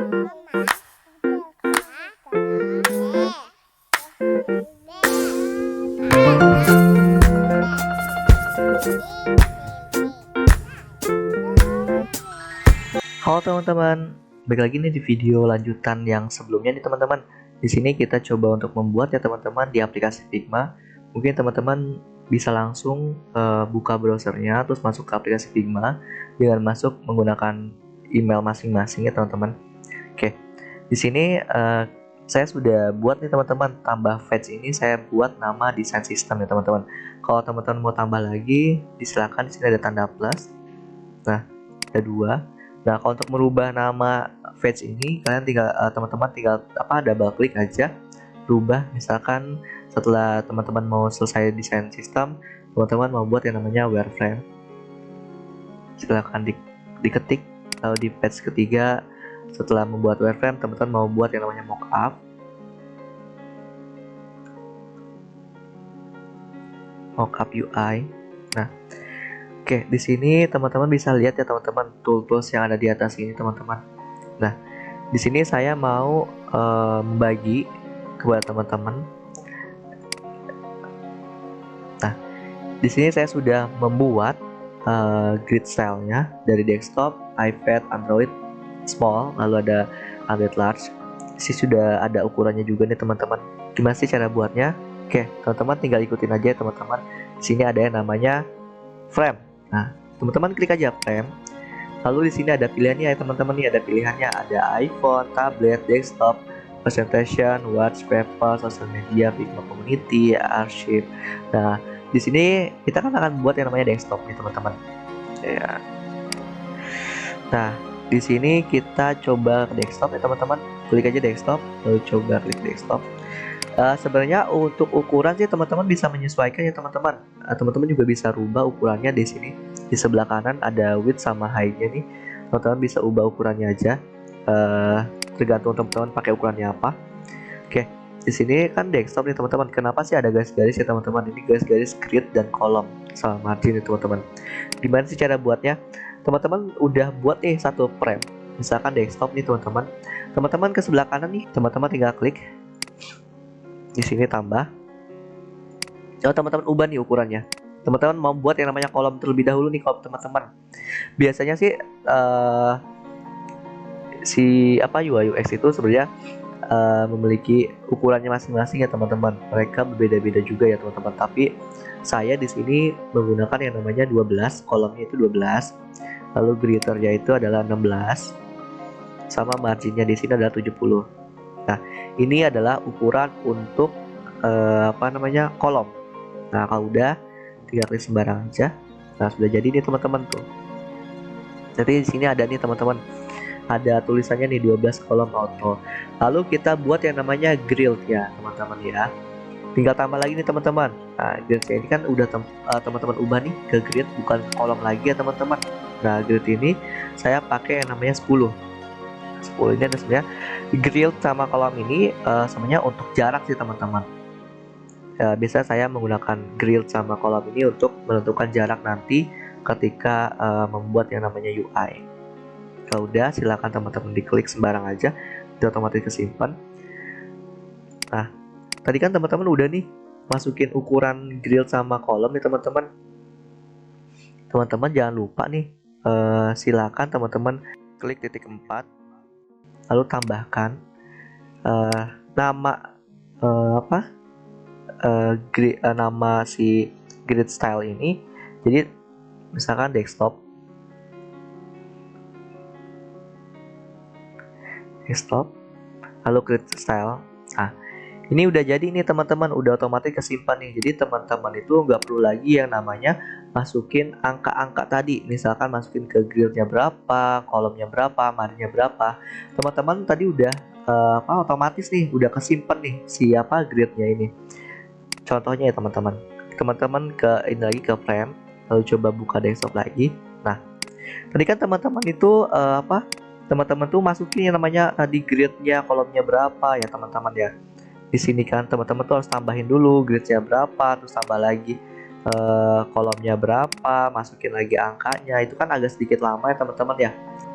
Halo teman-teman, balik lagi nih di video lanjutan yang sebelumnya nih teman-teman. Di sini kita coba untuk membuat ya teman-teman di aplikasi Figma. Mungkin teman-teman bisa langsung buka browsernya, terus masuk ke aplikasi Figma dengan masuk menggunakan email masing-masing ya teman-teman. Oke, di sini saya sudah buat nih teman-teman, tambah fetch ini saya buat nama desain sistem ya teman-teman. Kalau teman-teman mau tambah lagi, silakan. Di sini ada tanda plus. Nah, ada 2. Nah, kalau untuk merubah nama fetch ini, kalian tinggal teman-teman tinggal double klik aja, rubah. Misalkan setelah teman-teman mau selesai desain sistem, teman-teman mau buat yang namanya wireframe, silahkan diketik. Lalu di page ketiga, setelah membuat wireframe, teman-teman mau buat yang namanya mockup UI. Nah, oke, di sini teman-teman bisa lihat ya teman-teman tools yang ada di atas ini teman-teman. Nah, di sini saya mau membagi kepada teman-teman. Nah, di sini saya sudah membuat grid style-nya dari desktop, iPad, Android small, lalu ada Android large. Di sini sudah ada ukurannya juga nih teman-teman. Gimana sih cara buatnya? Oke, teman-teman tinggal ikutin aja ya teman-teman. Di sini ada yang namanya frame. Nah, teman-teman klik aja frame. Lalu di sini ada pilihannya ya teman-teman, nih ada pilihannya, ada iPhone, tablet, desktop, presentation, watch, paper, social media, Figma community, archive. Nah, di sini kita kan akan buat yang namanya desktop nih teman-teman. Ya. Nah, di sini kita coba ke desktop ya teman-teman. Klik aja desktop, lalu coba klik desktop. Sebenarnya untuk ukuran sih teman-teman bisa menyesuaikan ya teman-teman. Teman-teman juga bisa rubah ukurannya di sini. Di sebelah kanan ada width sama height-nya nih. Teman-teman bisa ubah ukurannya aja. Tergantung teman-teman pakai ukurannya apa. Oke, di sini kan desktop nih teman-teman. Kenapa sih ada garis-garis ya teman-teman? Ini garis-garis grid dan kolom sama margin ya teman-teman. Gimana sih cara buatnya? Teman-teman udah buat nih satu frame. Misalkan desktop nih teman-teman. Teman-teman ke sebelah kanan nih, teman-teman tinggal klik. Di sini tambah. Kalau teman-teman ubah nih ukurannya. Teman-teman mau buat yang namanya kolom terlebih dahulu nih kalau teman-teman. Biasanya sih UI UX itu sebenarnya memiliki ukurannya masing-masing ya teman-teman. Mereka berbeda-beda juga ya teman-teman. Tapi saya di sini menggunakan yang namanya 12, kolomnya itu 12. Lalu gritternya itu adalah 16. Sama marginnya di sini adalah 70. Nah, ini adalah ukuran untuk kolom. Nah, kalau udah tinggal klik sembarang aja. Nah, sudah jadi nih teman-teman tuh. Jadi di sini ada nih teman-teman. Ada tulisannya nih 12 kolom auto. Lalu kita buat yang namanya grid ya, teman-teman ya. Tinggal tambah lagi nih teman-teman. Nah, grid ini kan udah teman-teman ubah nih ke grid, bukan kolom lagi ya teman-teman. Nah, grid ini saya pakai yang namanya 10. 10 ini ada sebenarnya grid sama kolom ini sebenarnya untuk jarak sih teman-teman. Biasanya saya menggunakan grid sama kolom ini untuk menentukan jarak nanti ketika membuat yang namanya UI. Kalau udah, silakan teman-teman diklik sembarang aja, itu otomatis kesimpan. Nah, tadi kan teman-teman udah nih masukin ukuran grid sama kolom nih teman-teman. Teman-teman jangan lupa nih, silakan teman-teman klik titik 4. Lalu tambahkan nama nama si grid style ini. Jadi misalkan desktop, lalu grid style. Nah, ini udah jadi nih teman-teman, udah otomatis kesimpan nih. Jadi teman-teman itu nggak perlu lagi yang namanya masukin angka-angka tadi. Misalkan masukin ke gridnya berapa, kolomnya berapa, marginnya berapa. Teman-teman tadi udah otomatis nih, udah kesimpan nih siapa gridnya ini. Contohnya ya teman-teman. Teman-teman ini lagi ke frame, lalu coba buka desktop lagi. Nah, tadi kan teman-teman itu teman-teman tuh masukin yang namanya tadi gridnya, kolomnya berapa ya teman-teman ya. Di sini kan teman-teman tuh harus tambahin dulu gridnya berapa, terus tambah lagi. kolomnya berapa, masukin lagi angkanya, itu kan agak sedikit lama ya teman-teman ya.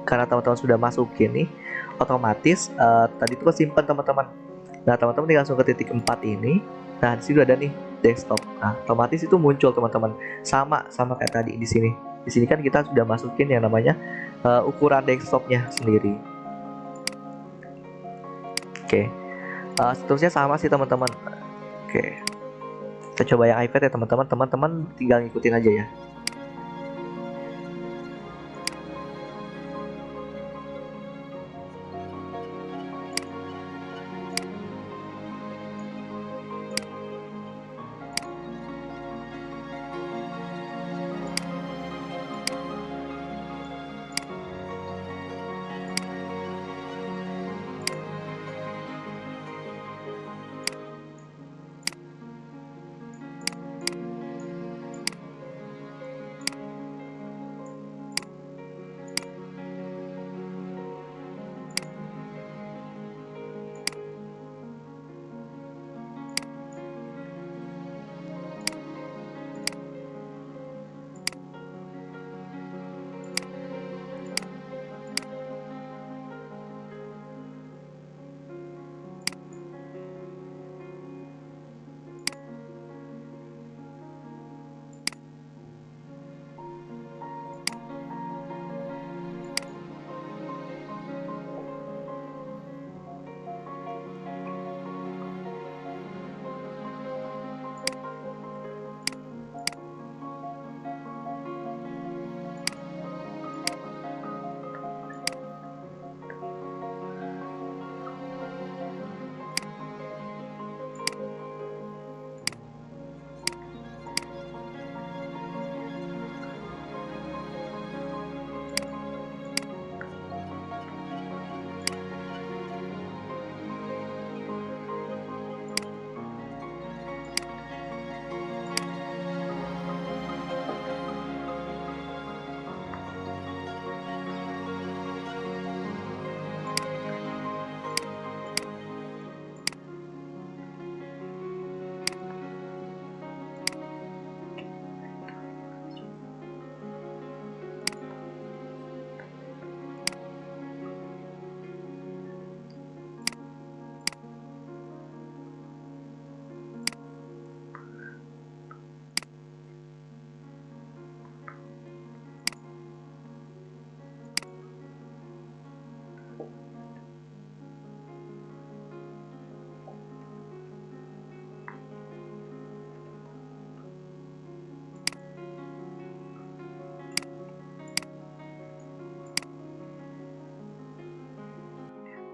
Karena teman-teman sudah masukin nih, otomatis tadi itu kesimpan teman-teman. Nah teman-teman tinggal langsung ke titik 4 ini. Nah di sini udah ada nih desktop. Nah otomatis itu muncul teman-teman, sama kayak tadi di sini. Di sini kan kita sudah masukin yang namanya ukuran desktopnya sendiri. Oke, seterusnya sama sih teman-teman. Oke, kita coba yang iPad ya teman-teman. Teman-teman tinggal ngikutin aja ya.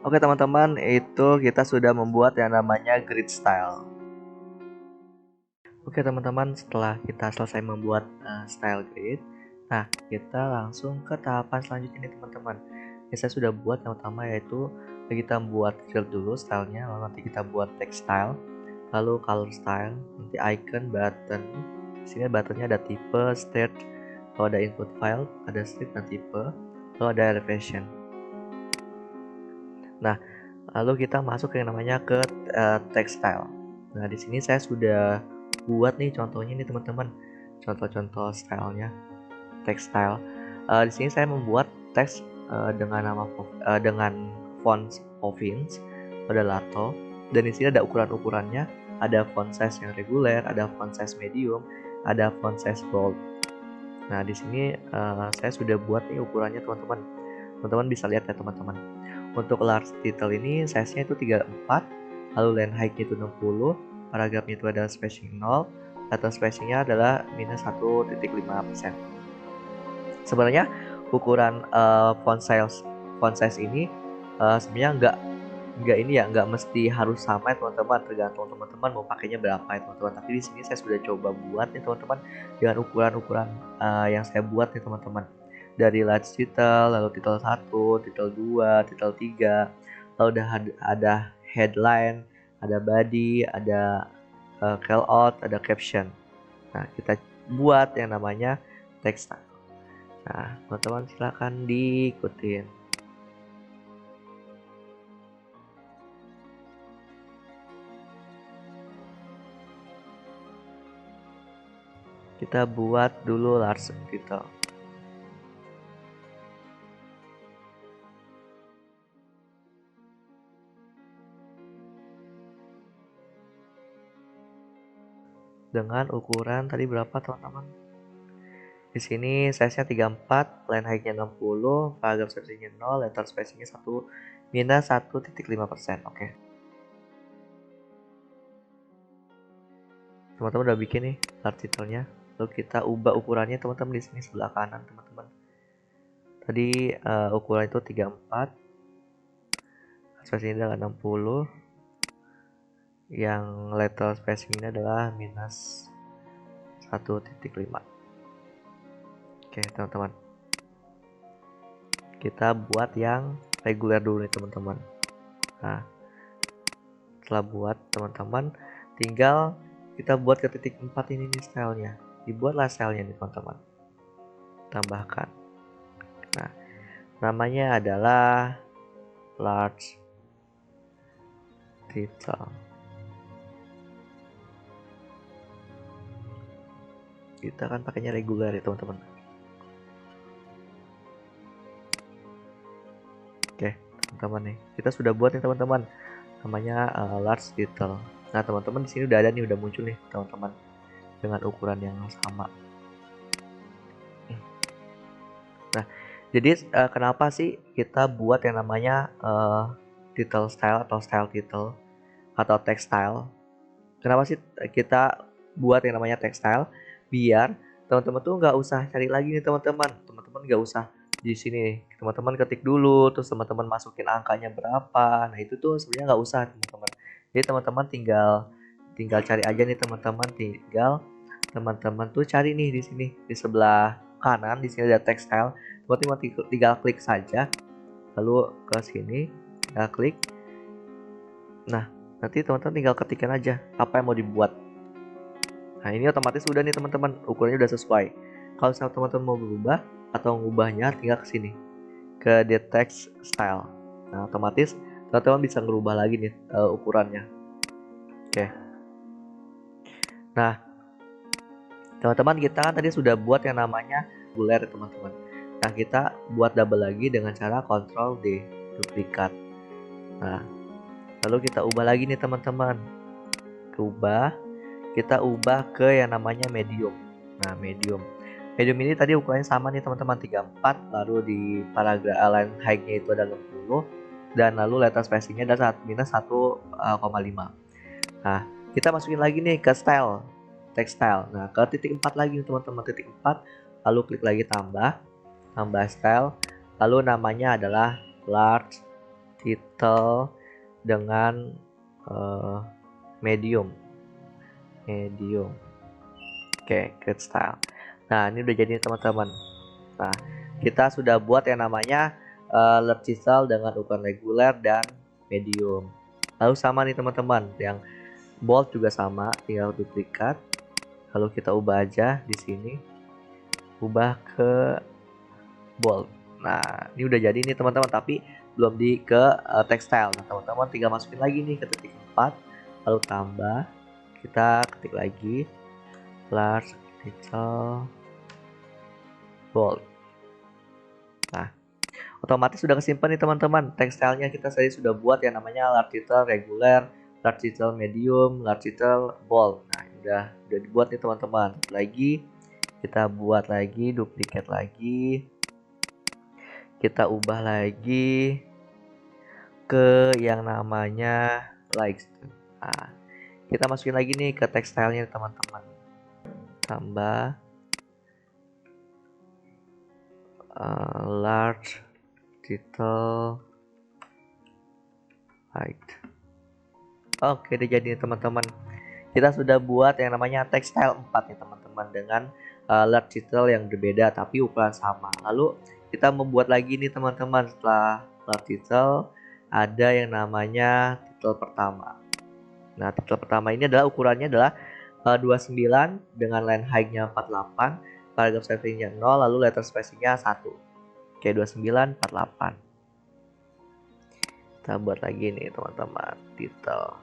Oke teman-teman, itu kita sudah membuat yang namanya grid style. Oke teman-teman, setelah kita selesai membuat style grid, nah kita langsung ke tahapan selanjutnya nih teman-teman. Ini saya sudah buat yang utama, yaitu kita buat grid dulu stylenya, lalu nanti kita buat text style, lalu color style, nanti icon, button. Di sini buttonnya ada tipe, state, lalu ada input file, ada strip dan tipe, lalu ada elevation. Nah, lalu kita masuk ke yang namanya ke text style. Nah, di sini saya sudah buat nih contohnya nih teman-teman. Contoh-contoh stylenya, text style. Di sini saya membuat teks dengan nama dengan font Provence, ada Lato, dan di sini ada ukuran-ukurannya. Ada font size yang reguler, ada font size medium, ada font size bold. Nah, di sini saya sudah buat nih ukurannya teman-teman. Teman-teman bisa lihat ya teman-teman. Untuk large title ini size-nya itu 34, lalu line height-nya itu 60, paragrafnya itu ada spacing 0, data spacing-nya adalah minus 1,5%. Sebenarnya ukuran font size ini sebenarnya nggak mesti harus sama ya teman-teman, tergantung teman-teman mau pakainya berapa ya teman-teman. Tapi di sini saya sudah coba buat nih teman-teman dengan ukuran-ukuran yang saya buat nih teman-teman. Dari large title, lalu title 1, title 2, title 3, lalu ada headline, ada body, ada call out, ada caption. Nah, kita buat yang namanya text style. Nah, teman-teman silahkan diikutin. Kita buat dulu large title. Dengan ukuran tadi berapa teman-teman? Di sini size-nya 34, line height-nya 60, paragraph spacing-nya 0, letter spacing-nya 1 minus 1,5%. Oke. Teman-teman udah bikin nih artikelnya. Lalu kita ubah ukurannya teman-teman di sini sebelah kanan teman-teman. Tadi ukuran itu 34, spacing-nya adalah 60, yang letter spacing-nya adalah minus 1,5. Oke teman-teman, kita buat yang reguler dulu nih teman-teman. Nah, setelah buat teman-teman, tinggal kita buat ke titik 4 ini nih stylenya. Dibuatlah stylenya nih teman-teman. Tambahkan. Nah, namanya adalah large title. Kita kan pakainya reguler ya teman-teman. Oke teman-teman nih, kita sudah buat nih teman-teman, namanya large title. Nah teman-teman di sini udah ada nih, udah muncul nih teman-teman dengan ukuran yang sama. Nah jadi kenapa sih kita buat yang namanya title style atau style title atau text style? Kenapa sih kita buat yang namanya text style? Biar teman-teman tuh nggak usah cari lagi nih teman-teman. Teman-teman nggak usah di sini teman-teman ketik dulu, terus teman-teman masukin angkanya berapa. Nah itu tuh sebenarnya nggak usah teman-teman. Jadi teman-teman tinggal cari aja nih teman-teman, teman-teman tuh cari nih di sini di sebelah kanan, di sini ada text style. Teman-teman tinggal klik saja, lalu ke sini tinggal klik. Nah nanti teman-teman tinggal ketikkan aja apa yang mau dibuat. Nah ini otomatis udah nih teman-teman, ukurannya udah sesuai. Kalau misalnya teman-teman mau berubah atau mengubahnya, tinggal ke sini ke the text style. Nah otomatis teman-teman bisa ngerubah lagi nih ukurannya. Oke. Nah teman-teman, kita kan tadi sudah buat yang namanya reguler teman-teman. Nah kita buat double lagi dengan cara Ctrl D, duplikat. Nah lalu kita ubah lagi nih teman-teman, kita ubah ke yang namanya medium. Nah medium ini tadi ukurannya sama nih teman-teman, 34, lalu di paragraf line height-nya itu ada 60, dan lalu letter spacing-nya ada minus 1,5. Nah kita masukin lagi nih ke style, text style. Nah ke titik 4 lagi nih teman-teman, titik 4, lalu klik lagi tambah style, lalu namanya adalah large title dengan medium. Oke, create style. Nah ini udah jadi teman-teman. Nah kita sudah buat yang namanya large title dengan ukuran reguler dan medium. Lalu sama nih teman-teman, yang bold juga sama, tinggal duplikat. Lalu kita ubah aja di sini, ubah ke bold. Nah ini udah jadi nih teman-teman, tapi belum di ke textile. Nah teman-teman tinggal masukin lagi nih ke titik 4, lalu tambah, kita ketik lagi large title bold. Nah otomatis sudah kesimpan nih teman-teman, textile-nya kita tadi sudah buat yang namanya large title reguler, large title medium, large title bold. Nah udah dibuat nih teman-teman. Lagi kita buat lagi, duplikat lagi, kita ubah lagi ke yang namanya likes. Nah kita masukin lagi nih ke textile-nya teman-teman, tambah large title height. Oke, udah jadi teman-teman. Kita sudah buat yang namanya textile 4 nih teman-teman, dengan large title yang berbeda tapi ukuran sama. Lalu kita membuat lagi nih teman-teman, setelah large title ada yang namanya title pertama. Nah title pertama ini adalah ukurannya adalah 29 dengan line height-nya 48, paragraph spacing-nya 0, lalu letter spacing-nya 1. Oke, 29, 48. Kita buat lagi nih teman-teman, title.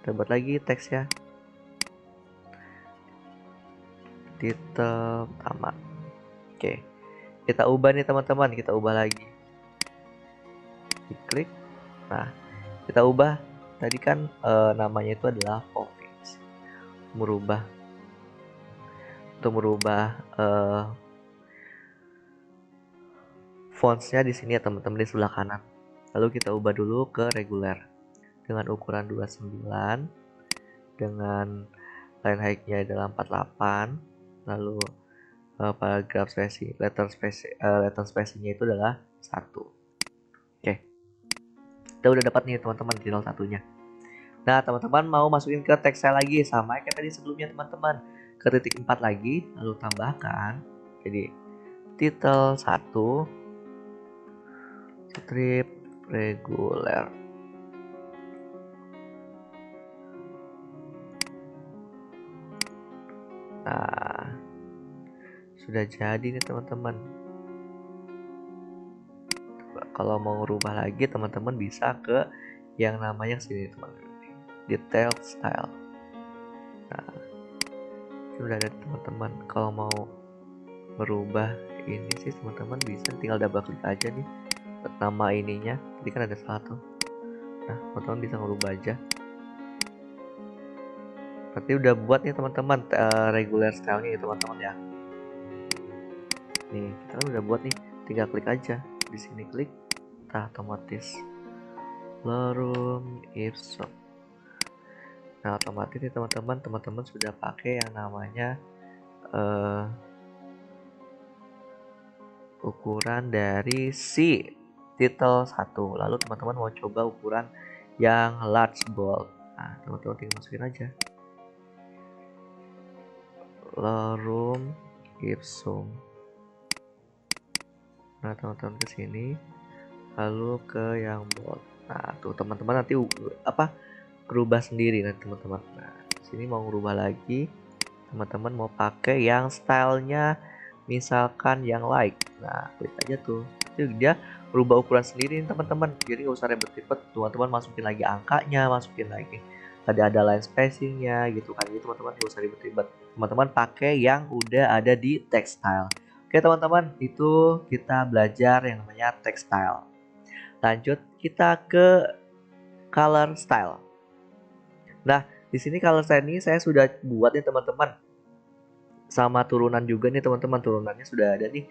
Kita buat lagi teks ya. titel tamat. Oke, kita ubah nih teman-teman, kita ubah lagi, diklik. Nah, kita ubah tadi kan namanya itu adalah Fofix. Untuk merubah fontsnya di sini ya teman-teman, di sebelah kanan. Lalu kita ubah dulu ke reguler dengan ukuran 29, dengan line height-nya adalah 48, lalu paragraf letter spacing-nya itu adalah 1. Oke, kita udah dapat nih teman-teman titel satunya. Nah, teman-teman mau masukin ke teks saya lagi, sama kayak tadi sebelumnya teman-teman, ke titik 4 lagi, lalu tambahkan jadi titel 1 strip reguler. Nah, sudah jadi nih teman-teman. Kalau mau ngerubah lagi, teman-teman bisa ke yang namanya sini teman-teman, detail style. Nah, sudah ada teman-teman. Kalau mau merubah ini sih teman-teman bisa tinggal double klik aja nih nama ininya. Tadi kan ada satu. Nah, teman-teman bisa ngerubah aja. Berarti udah buat nih teman-teman regular style-nya ya teman-teman ya. Nih, kita kan udah buat nih. Tinggal klik aja. Di sini klik, nah otomatis lorem ipsum. Nah, otomatis nih teman-teman sudah pakai yang namanya ukuran dari si titel 1. Lalu teman-teman mau coba ukuran yang large bold. Nah, teman-teman tinggal masukin aja lorem ipsum. Nah, teman-teman ke sini, lalu ke yang bold. Nah, tuh teman-teman nanti berubah sendiri nanti teman-teman. Nah, sini mau berubah lagi, teman-teman mau pakai yang stylenya misalkan yang like. Nah, klik aja tuh. Itu dia berubah ukuran sendiri nih teman-teman. Jadi nggak usah ribet-ribet. Teman-teman masukin lagi angkanya, masukin lagi ada line spacingnya gitu kan. Jadi teman-teman nggak usah ribet-ribet. Teman-teman pakai yang udah ada di text style. Oke teman-teman, itu kita belajar yang namanya text style. Lanjut kita ke color style. Nah, di sini color style ini saya sudah buat nih teman-teman. Sama turunan juga nih teman-teman, turunannya sudah ada nih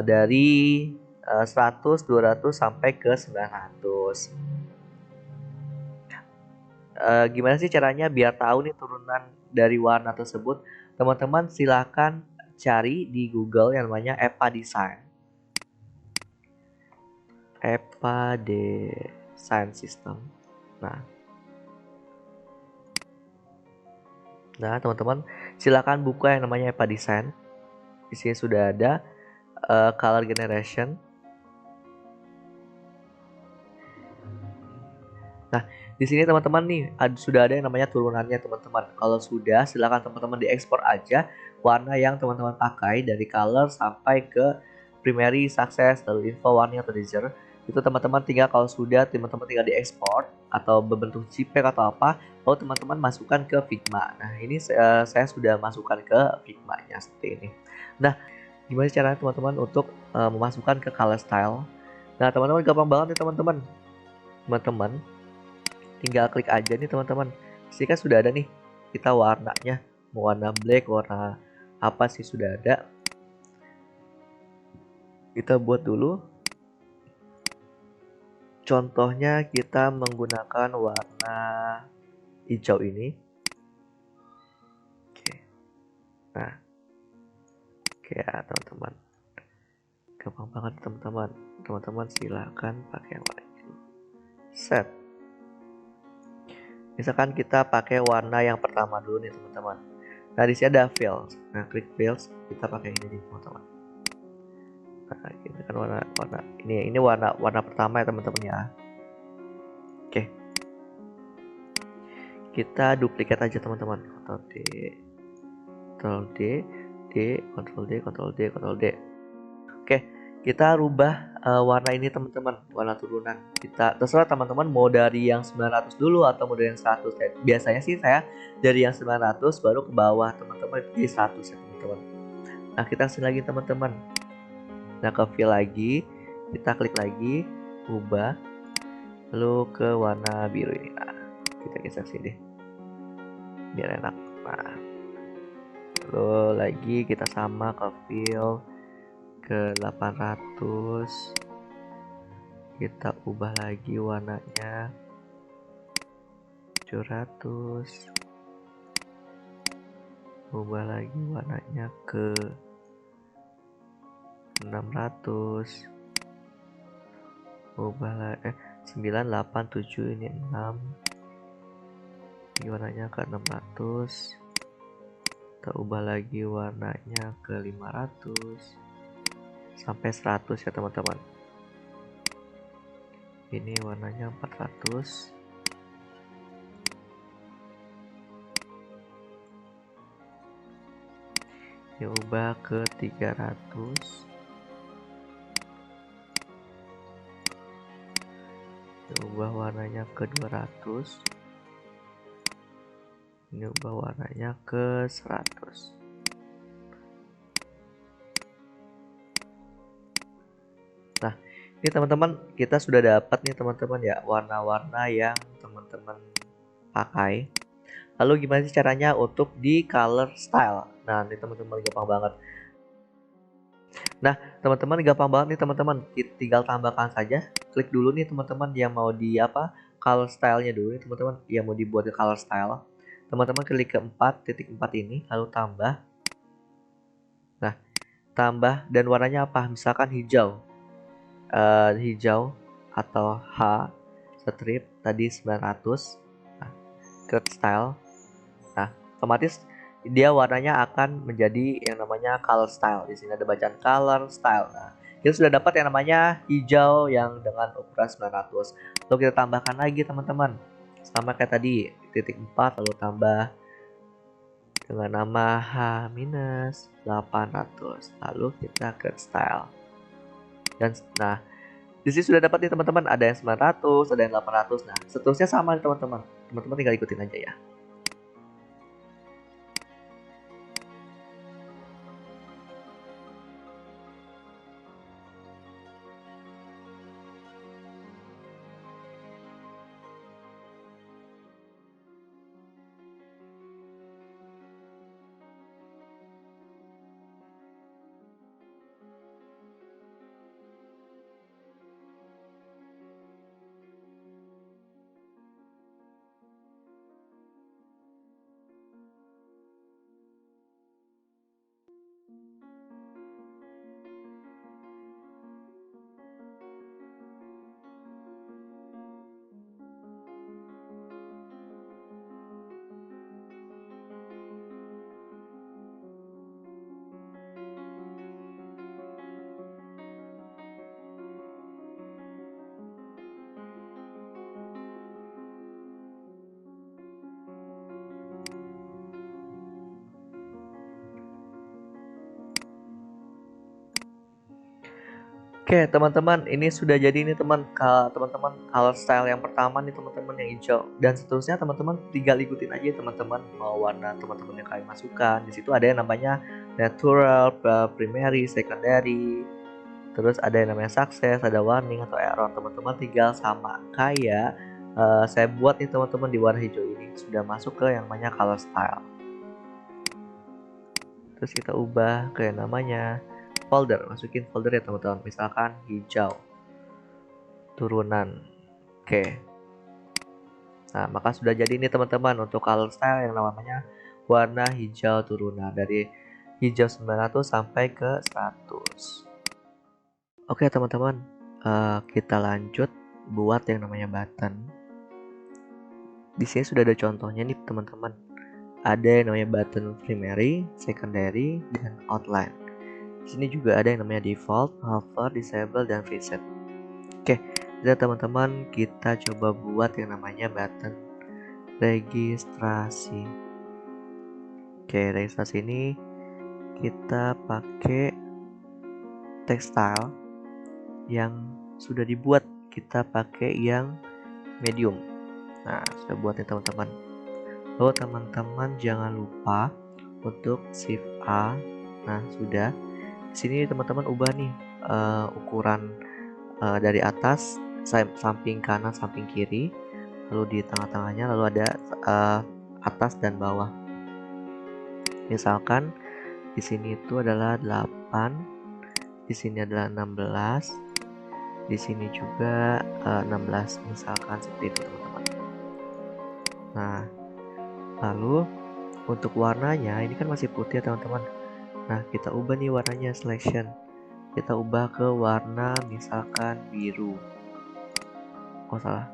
dari 100, 200 sampai ke 900. Gimana sih caranya biar tahu nih turunan dari warna tersebut? Teman-teman silahkan cari di Google yang namanya EPA Design. EPA Design System. Nah, teman-teman silakan buka yang namanya EPA Design. Di sini sudah ada color generation. Nah, di sini teman-teman nih sudah ada yang namanya turunannya teman-teman. Kalau sudah, silakan teman-teman diekspor aja warna yang teman-teman pakai dari color sampai ke primary, success, lalu info, warning, atau teaser. Itu teman-teman tinggal kalau sudah teman-teman tinggal diekspor atau berbentuk JPEG atau apa, lalu teman-teman masukkan ke Figma. Nah, ini saya sudah masukkan ke Figma-nya seperti ini. Nah, gimana caranya teman-teman untuk memasukkan ke color style? Nah, teman-teman gampang banget nih teman-teman. Teman-teman tinggal klik aja nih teman-teman. Sini kan sudah ada nih kita warnanya, mau warna black, warna apa sih sudah ada. Kita buat dulu. Contohnya kita menggunakan warna hijau ini. Oke. Nah, oke ya teman-teman. Gampang banget teman-teman. Teman-teman silahkan pakai yang warna itu. Set. Misalkan kita pakai warna yang pertama dulu nih teman-teman. Nah, di sini ada fills. Nah, klik fills, kita pakai ini nih teman-teman. Nah, ini kan warna ini warna pertama ya teman-teman ya. Oke. Kita duplikat aja teman-teman. Ctrl D, Ctrl D, D, Ctrl D, Ctrl D, Ctrl D. Oke, kita rubah warna ini teman-teman, warna turunan. Kita terserah teman-teman mau dari yang 900 dulu atau mau dari yang 100. Biasanya sih saya dari yang 900 baru ke bawah teman-teman, jadi 100 ya teman-teman. Nah, kita kesini lagi teman-teman. Nah, ke fill lagi, kita klik lagi, ubah, lalu ke warna biru ini. Nah, kita geser sini biar enak. Nah, lalu lagi kita sama ke fill ke 800, kita ubah lagi warnanya 700, ubah lagi warnanya ke 600, ubah lagi 987, ini 6, ini warnanya ke 600, kita ubah lagi warnanya ke 500 sampai 100 ya teman-teman. Ini warnanya 400, diubah ke 300, diubah warnanya ke 200, ini ubah warnanya ke 100. Nah, ini teman-teman, kita sudah dapat nih teman-teman ya warna-warna yang teman-teman pakai. Lalu gimana sih caranya untuk di color style? Nah, ini teman-teman gampang banget. Nah, teman-teman gampang banget nih teman-teman. Tinggal tambahkan saja. Klik dulu nih teman-teman yang mau di color style-nya dulu nih teman-teman, yang mau dibuat ke color style. Teman-teman klik ke 4.4 ini, lalu tambah. Nah, tambah dan warnanya apa? Misalkan hijau. Hijau atau H strip tadi 900. Nah, create style. Nah, otomatis dia warnanya akan menjadi yang namanya color style. Di sini ada bacaan color style. Nah, kita sudah dapat yang namanya hijau yang dengan ukuran 900. Lalu kita tambahkan lagi teman-teman, sama kayak tadi, titik 4 lalu tambah dengan nama H-800. Lalu kita create style. Dan nah, di sini sudah dapat nih teman-teman, ada yang 900, ada yang 800. Nah, seterusnya sama nih teman-teman. Teman-teman tinggal ikutin aja ya. Oke teman-teman, ini sudah jadi nih teman-teman color style yang pertama nih teman-teman yang hijau, dan seterusnya teman-teman tinggal ikutin aja teman-teman mau warna teman-teman yang kalian masukkan. Di situ ada yang namanya natural, primary, secondary, terus ada yang namanya success, ada warning atau error. Teman-teman tinggal sama kayak saya buat nih teman-teman di warna hijau ini, sudah masuk ke yang namanya color style. Terus kita ubah ke yang namanya folder, masukin folder ya teman-teman, misalkan hijau turunan. Oke, nah maka sudah jadi ini teman-teman untuk color style yang namanya warna hijau turunan, dari hijau 900 sampai ke 100. Oke teman-teman, kita lanjut buat yang namanya button. Di sini sudah ada contohnya nih teman-teman, ada yang namanya button primary, secondary, dan outline. Di sini juga ada yang namanya default, hover, disable, dan preset. Oke, jadi teman-teman kita coba buat yang namanya button registrasi. Oke, registrasi ini kita pakai textile. yang sudah dibuat, kita pakai yang medium. Nah, sudah buat nih teman-teman. Lalu teman-teman jangan lupa untuk shift A. Nah, sudah. Di sini teman-teman ubah nih ukuran dari atas, samping kanan, samping kiri, lalu di tengah-tengahnya, lalu ada atas dan bawah. Misalkan di sini itu adalah 8, di sini adalah 16, di sini juga 16, misalkan seperti itu teman-teman. Nah, lalu untuk warnanya ini kan masih putih ya teman-teman. Nah, kita ubah nih warnanya, selection. Kita ubah ke warna misalkan biru. Oh, salah.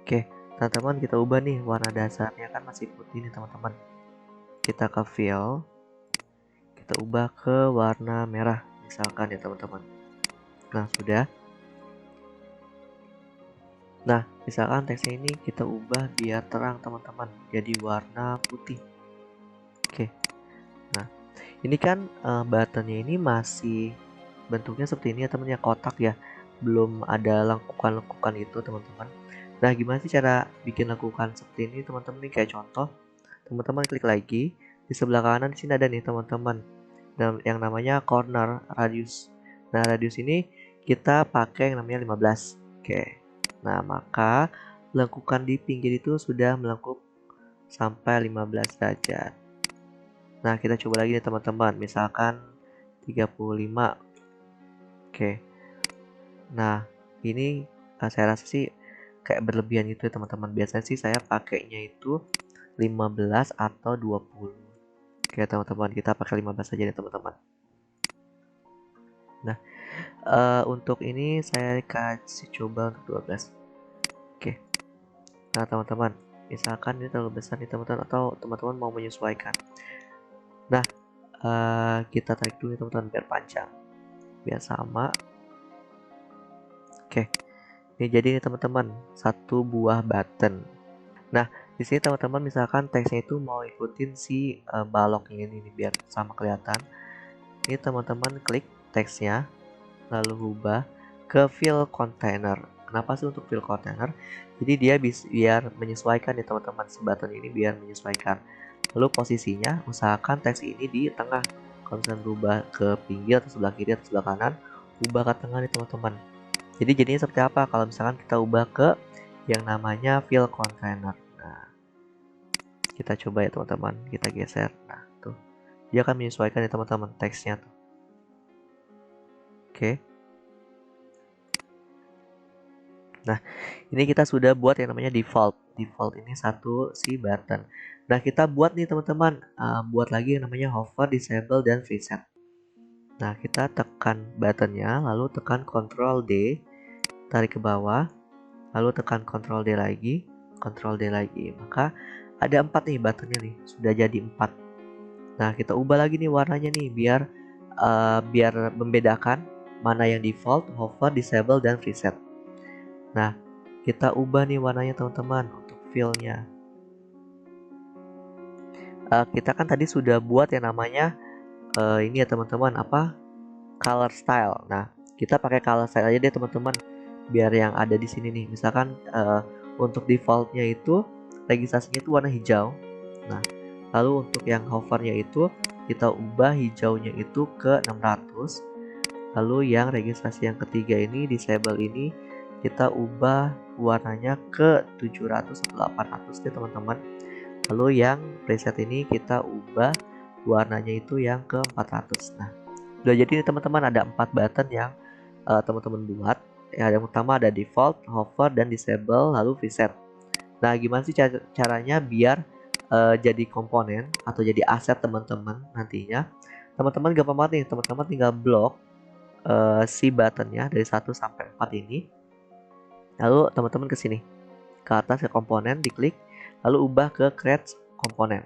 Oke, teman-teman, kita ubah nih warna dasarnya kan masih putih nih teman-teman. Kita ke fill, kita ubah ke warna merah misalkan ya teman-teman. Nah, sudah. Nah, misalkan teksnya ini kita ubah biar terang teman-teman, jadi warna putih. Oke. Nah, ini kan buttonnya ini masih bentuknya seperti ini ya teman ya, kotak ya, belum ada lengkukan-lengkukan itu teman-teman. Nah, gimana sih cara bikin lengkukan seperti ini teman-teman? Ini kayak contoh, teman-teman klik lagi di sebelah kanan, di sini ada nih teman-teman yang namanya corner radius. Nah, radius ini kita pakai yang namanya 15. Oke. Nah, maka lengkukan di pinggir itu sudah melengkung sampai 15 derajat. Nah, kita coba lagi nih teman-teman, misalkan 35. Oke. Nah, ini saya rasa sih kayak berlebihan gitu ya teman-teman. Biasanya sih saya pakainya itu 15 atau 20. Oke teman-teman, kita pakai 15 aja nih teman-teman. Nah, untuk ini saya kasih coba untuk 12. Oke. Nah teman-teman, misalkan ini terlalu besar nih teman-teman, atau teman-teman mau menyesuaikan. Nah, kita tarik dulu nih teman-teman biar panjang, biar sama. Oke. Ini jadi nih teman-teman, satu buah button. Nah, di sini teman-teman misalkan teksnya itu mau ikutin si baloknya ini nih, biar sama kelihatan. Ini teman-teman klik teksnya, lalu ubah ke fill container. Kenapa sih untuk fill container? Jadi dia biar menyesuaikan nih teman-teman, si button ini biar menyesuaikan. Lalu posisinya usahakan teks ini di tengah. Kalau misalnya berubah ke pinggir atau sebelah kiri atau sebelah kanan, ubah ke tengah nih teman-teman. Jadi jadinya seperti apa kalau misalkan kita ubah ke yang namanya fill container. Nah, kita coba ya teman-teman, kita geser. Nah, tuh. Dia akan menyesuaikan ya teman-teman teksnya tuh. Oke. Nah, ini kita sudah buat yang namanya default. Default ini satu si button. Nah, kita buat nih teman-teman, buat lagi yang namanya hover, disable, dan preset. Nah, kita tekan buttonnya, lalu tekan Ctrl D, tarik ke bawah, lalu tekan Ctrl D lagi, Ctrl D lagi. Maka ada 4 nih buttonnya nih, sudah jadi 4. Nah, kita ubah lagi nih warnanya nih, biar membedakan mana yang default, hover, disable, dan preset. Nah, kita ubah nih warnanya teman-teman untuk fill-nya. Kita kan tadi sudah buat yang namanya ini ya teman-teman, apa, color style. Nah, kita pakai color style aja deh teman-teman, biar yang ada di sini nih. Misalkan untuk defaultnya itu registrasinya itu warna hijau. Nah, lalu untuk yang hovernya itu kita ubah hijaunya itu ke 600. Lalu yang registrasi yang ketiga ini, disable ini, kita ubah warnanya ke 700 atau 800 deh teman-teman. Lalu yang preset ini kita ubah warnanya itu yang ke 400. Nah, udah jadi nih teman-teman, ada 4 button yang teman-teman buat. Ya, yang pertama ada default, hover, dan disable, lalu preset. Nah, gimana sih caranya biar jadi komponen atau jadi aset teman-teman nantinya? Teman-teman gampang banget nih, teman-teman tinggal blok si buttonnya dari 1 sampai 4 ini. Lalu teman-teman ke sini, ke atas ke komponen, diklik, lalu ubah ke create komponen.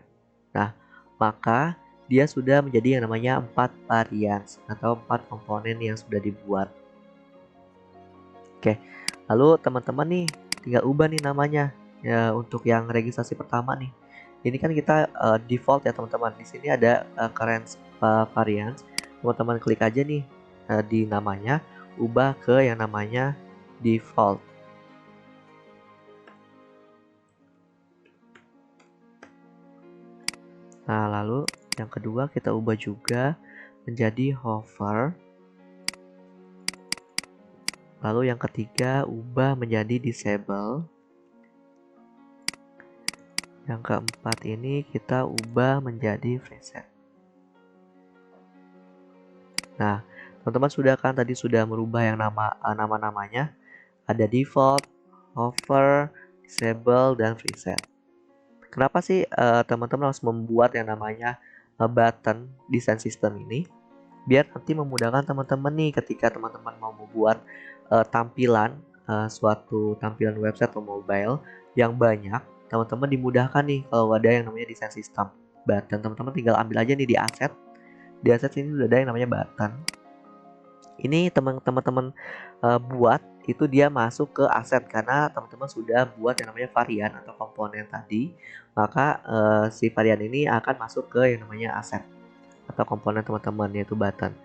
Nah, maka dia sudah menjadi yang namanya 4 variants atau 4 komponen yang sudah dibuat. Oke, lalu teman-teman nih tinggal ubah nih namanya ya untuk yang registrasi pertama nih. Ini kan kita default ya teman-teman. Di sini ada current variants. Teman-teman klik aja nih di namanya, ubah ke yang namanya default. Nah, lalu yang kedua kita ubah juga menjadi hover. Lalu yang ketiga ubah menjadi disable. Yang keempat ini kita ubah menjadi preset. Nah, teman-teman sudah kan tadi sudah merubah yang nama-namanya. Ada default, hover, disable, dan preset. Kenapa sih teman-teman harus membuat yang namanya button design system ini? Biar nanti memudahkan teman-teman nih ketika teman-teman mau membuat tampilan suatu tampilan website atau mobile yang banyak, teman-teman dimudahkan nih kalau ada yang namanya design system button. Teman-teman tinggal ambil aja nih di asset. Di asset ini sudah ada yang namanya button. Ini teman-teman buat itu dia masuk ke aset karena teman-teman sudah buat yang namanya varian atau komponen tadi, maka si varian ini akan masuk ke yang namanya aset atau komponen teman-teman, yaitu button.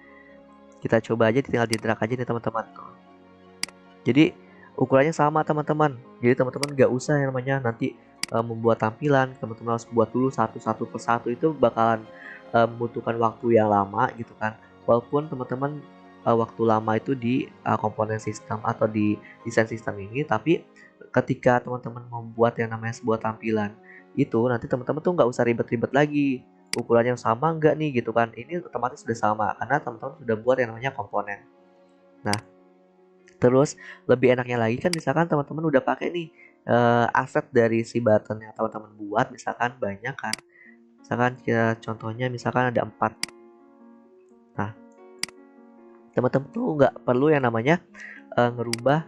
Kita coba aja, tinggal di drag aja nih teman-teman. Jadi ukurannya sama teman-teman, jadi teman-teman nggak usah yang namanya nanti membuat tampilan, teman-teman harus buat dulu satu persatu, itu bakalan membutuhkan waktu yang lama gitu kan. Walaupun teman-teman waktu lama itu di komponen sistem atau di desain sistem ini, tapi ketika teman-teman membuat yang namanya sebuah tampilan itu, nanti teman-teman tuh nggak usah ribet-ribet lagi ukurannya sama nggak nih gitu kan. Ini otomatis sudah sama karena teman-teman sudah buat yang namanya komponen. Nah, terus lebih enaknya lagi kan misalkan teman-teman udah pakai nih aset dari si button yang teman-teman buat, misalkan banyak kan. Misalkan kita contohnya misalkan ada 4. Nah, teman-teman tuh nggak perlu yang namanya ngerubah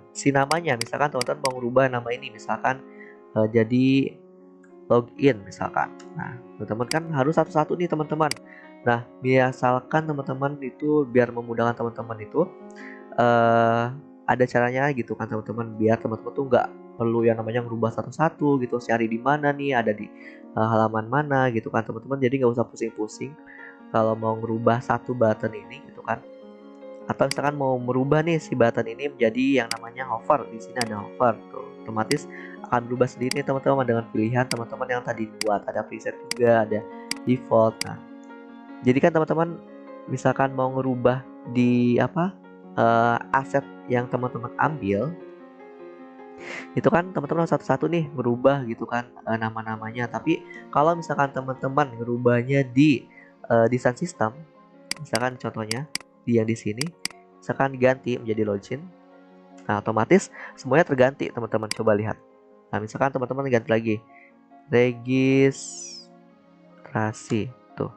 si namanya. Misalkan teman-teman mau ngerubah nama ini, misalkan jadi login misalkan. Nah, teman-teman kan harus satu-satu nih teman-teman. Nah, misalkan teman-teman itu biar memudahkan teman-teman itu ada caranya gitu kan teman-teman, biar teman-teman tuh nggak perlu yang namanya ngerubah satu-satu gitu, cari di mana nih, ada di halaman mana gitu kan teman-teman. Jadi nggak usah pusing-pusing kalau mau ngerubah satu button ini gitu kan, atau misalkan mau merubah nih si button ini menjadi yang namanya hover. Di sini ada hover tuh, otomatis akan berubah sendiri teman-teman dengan pilihan teman-teman yang tadi buat. Ada preset juga, ada default. Nah, jadi kan teman-teman misalkan mau ngerubah di aset yang teman-teman ambil, itu kan teman-teman satu-satu nih ngerubah gitu kan nama-namanya. Tapi kalau misalkan teman-teman ngerubahnya di desain system, misalkan contohnya di yang di sini, misalkan diganti menjadi login, nah otomatis semuanya terganti teman-teman. Coba lihat. Nah, misalkan teman-teman ganti lagi registrasi tuh.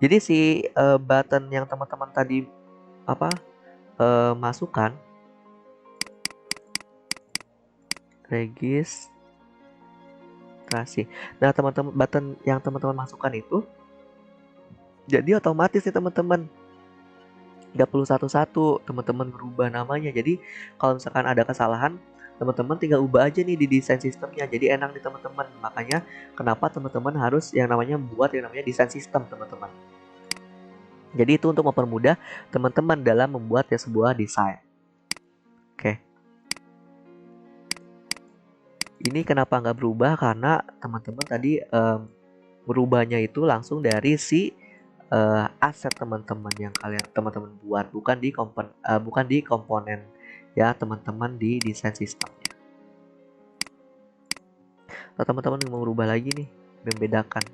Jadi si button yang teman-teman tadi masukkan, registrasi. Nah, teman-teman button yang teman-teman masukkan itu jadi otomatis nih teman-teman, nggak perlu satu-satu teman-teman merubah namanya. Jadi kalau misalkan ada kesalahan, teman-teman tinggal ubah aja nih di desain sistemnya. Jadi enak nih teman-teman. Makanya kenapa teman-teman harus yang namanya buat yang namanya desain sistem teman-teman. Jadi itu untuk mempermudah teman-teman dalam membuat ya sebuah desain. Oke. Ini kenapa nggak berubah? Karena teman-teman tadi berubahnya itu langsung dari si aset teman-teman yang teman-teman buat, bukan di komponen ya teman-teman di desain sistemnya. Kalau teman-teman mau merubah lagi nih, membedakan.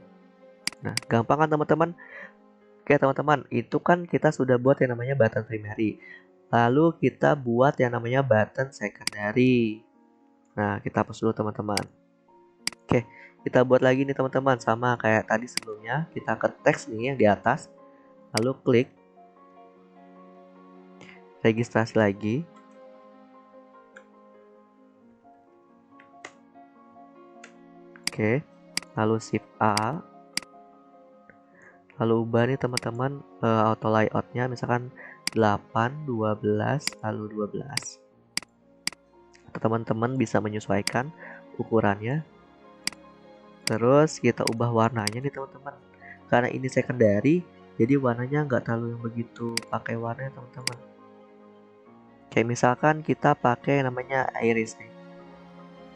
Nah, gampang kan teman-teman? Oke teman-teman, itu kan kita sudah buat yang namanya button primary. Lalu kita buat yang namanya button secondary. Nah, kita hapus dulu teman-teman. Oke, kita buat lagi nih teman-teman, sama kayak tadi sebelumnya. Kita ke teks nih yang di atas, lalu klik registrasi lagi. Oke, lalu shift A, lalu ubah nih teman-teman auto layoutnya, misalkan 8, 12, lalu 12. Teman-teman bisa menyesuaikan ukurannya. Terus kita ubah warnanya nih teman-teman, karena ini secondary, jadi warnanya nggak terlalu yang begitu pakai warnanya teman-teman. Kayak misalkan kita pakai namanya iris nih,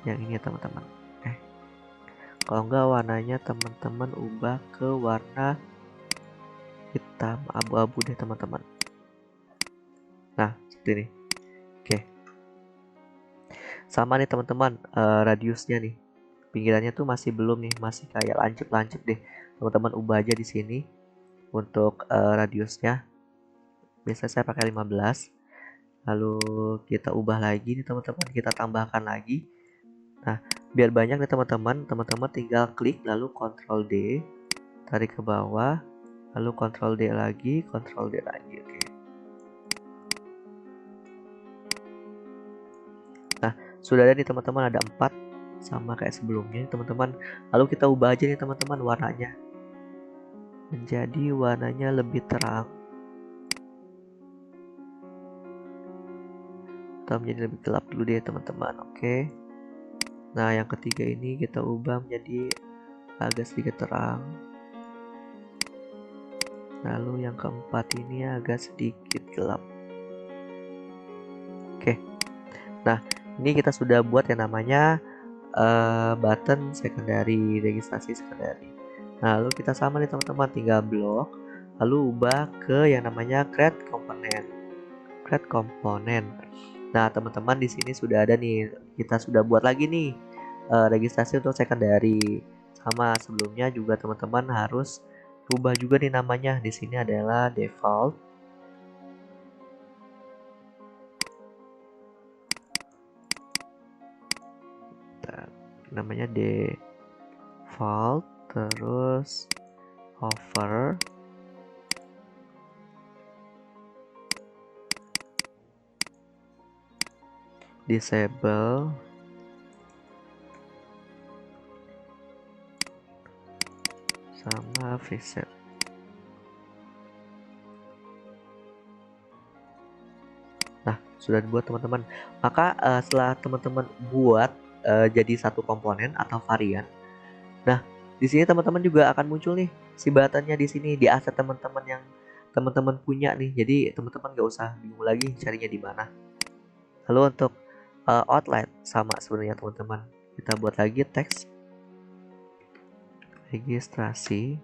yang ini ya teman-teman. Kalau nggak warnanya teman-teman ubah ke warna hitam abu-abu deh teman-teman. Nah seperti ini. Oke, sama nih teman-teman, radiusnya nih, pinggirannya tuh masih belum nih, masih kayak lancip-lancip deh. Teman-teman ubah aja di sini untuk radiusnya. Biasanya saya pakai 15. Lalu kita ubah lagi nih teman-teman, kita tambahkan lagi. Nah biar banyak nih teman-teman, teman-teman tinggal klik lalu Ctrl D, tarik ke bawah, lalu Ctrl D lagi, Ctrl D lagi. Oke. Nah sudah ada nih teman-teman, ada 4 sama kayak sebelumnya teman-teman. Lalu kita ubah aja nih teman-teman warnanya menjadi warnanya lebih terang atau menjadi lebih gelap dulu deh teman-teman. Oke. Nah yang ketiga ini kita ubah menjadi agak sedikit terang. Lalu yang keempat ini agak sedikit gelap. Oke. Nah ini kita sudah buat yang namanya button secondary, registrasi secondary. Nah lalu kita sama nih teman-teman, tinggal blok lalu ubah ke yang namanya create component. Nah teman-teman di sini sudah ada nih, kita sudah buat lagi nih registrasi untuk secondary. Sama sebelumnya juga teman-teman harus ubah juga nih namanya. Di sini adalah default. Namanya default, terus hover, disable, sama preset. Nah sudah dibuat teman-teman. Maka setelah teman-teman buat jadi satu komponen atau varian, nah di sini teman-teman juga akan muncul nih si buttonnya di sini di aset teman-teman yang teman-teman punya nih. Jadi teman-teman gak usah bingung lagi carinya di mana. Lalu untuk outline sama sebenarnya teman-teman, kita buat lagi teks registrasi,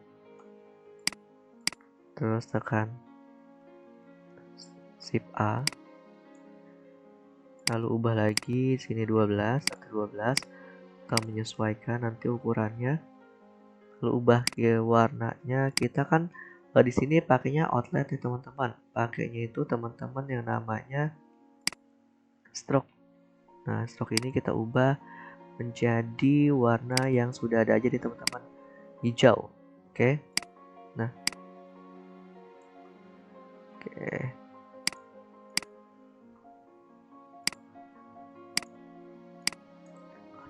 terus tekan Shift A, lalu ubah lagi sini 12 atau 12, kita menyesuaikan nanti ukurannya. Lalu ubah ke warnanya, kita kan di sini pakainya outline ya teman-teman, pakainya itu teman-teman yang namanya stroke. Nah stroke ini kita ubah menjadi warna yang sudah ada aja di teman-teman, hijau. Oke. Nah oke.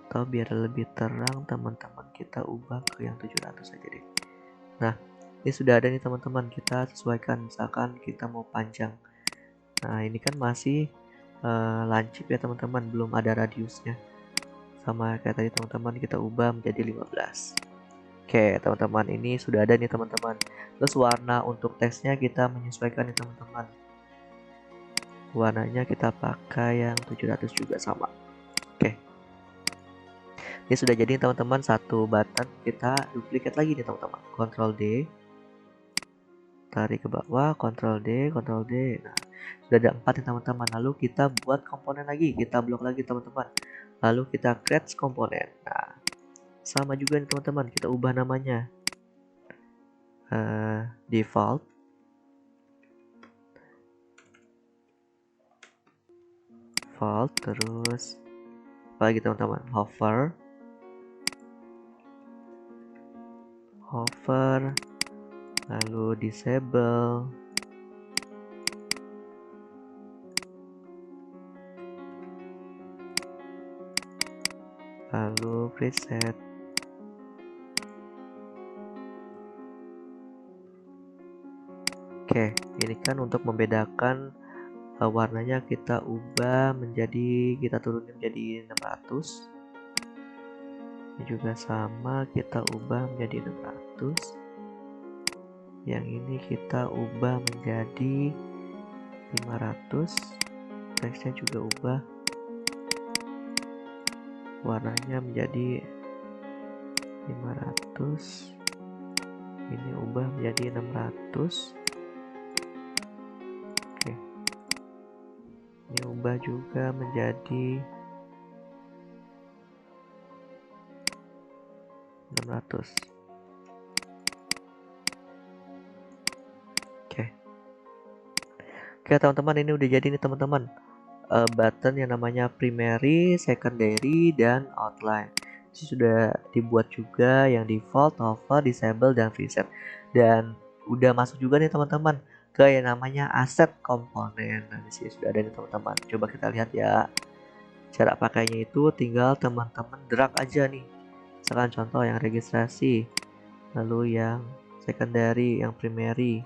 Atau biar lebih terang teman-teman, kita ubah ke yang 700 aja deh. Nah ini sudah ada nih teman-teman, kita sesuaikan. Misalkan kita mau panjang, nah ini kan masih lancip ya teman-teman, belum ada radiusnya. Sama kayak tadi teman-teman, kita ubah menjadi 15. Oke teman-teman, ini sudah ada nih teman-teman. Terus warna untuk teksnya kita menyesuaikan nih teman-teman, warnanya kita pakai yang 700 juga sama. Oke, ini sudah jadi teman-teman satu button. Kita duplikat lagi nih teman-teman, Ctrl D, tarik ke bawah, Ctrl D, Ctrl D. Nah sudah ada 4 nih teman-teman. Lalu kita buat komponen lagi, kita blok lagi teman-teman, lalu kita create komponen. Nah sama juga nih teman-teman, kita ubah namanya default, terus apa lagi teman-teman, hover, lalu disable, lalu preset. Oke, ini kan untuk membedakan warnanya kita ubah menjadi, kita turunin menjadi 600. Ini juga sama, kita ubah menjadi 600. Yang ini kita ubah menjadi 500. Teksnya juga ubah, warnanya menjadi 500. Ini ubah menjadi 600. Oke, ini ubah juga menjadi 600. Oke teman-teman, ini udah jadi nih teman-teman. Button yang namanya primary, secondary, dan outline. Ini sudah dibuat juga yang default, hover, disable, dan preset. Dan udah masuk juga nih teman-teman ke yang namanya asset komponen. Nah di sini sudah ada nih teman-teman. Coba kita lihat ya. Cara pakainya itu tinggal teman-teman drag aja nih. Misalkan contoh yang registrasi, lalu yang secondary, yang primary,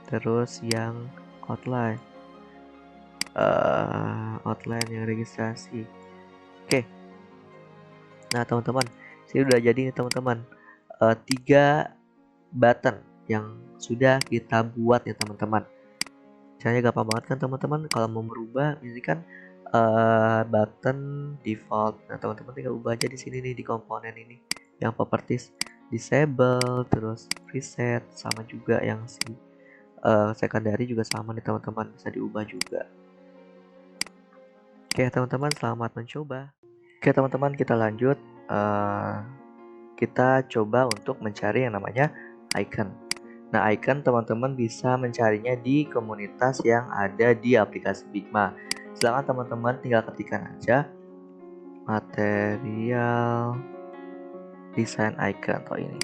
terus yang outline. Outline yang registrasi. Oke. Nah teman-teman, sini udah jadi nih teman-teman. 3 button yang sudah kita buat ya teman-teman. Caranya gampang banget kan teman-teman. Kalau mau merubah, ini kan button default. Nah teman-teman tinggal ubah aja di sini nih di komponen ini. Yang properties disable, terus preset, sama juga yang si secondary juga sama nih teman-teman, bisa diubah juga. Oke teman-teman, selamat mencoba. Oke teman-teman, kita lanjut. Kita coba untuk mencari yang namanya icon. Nah icon teman-teman bisa mencarinya di komunitas yang ada di aplikasi Figma. Silahkan teman-teman tinggal ketikkan aja material design icon atau ini.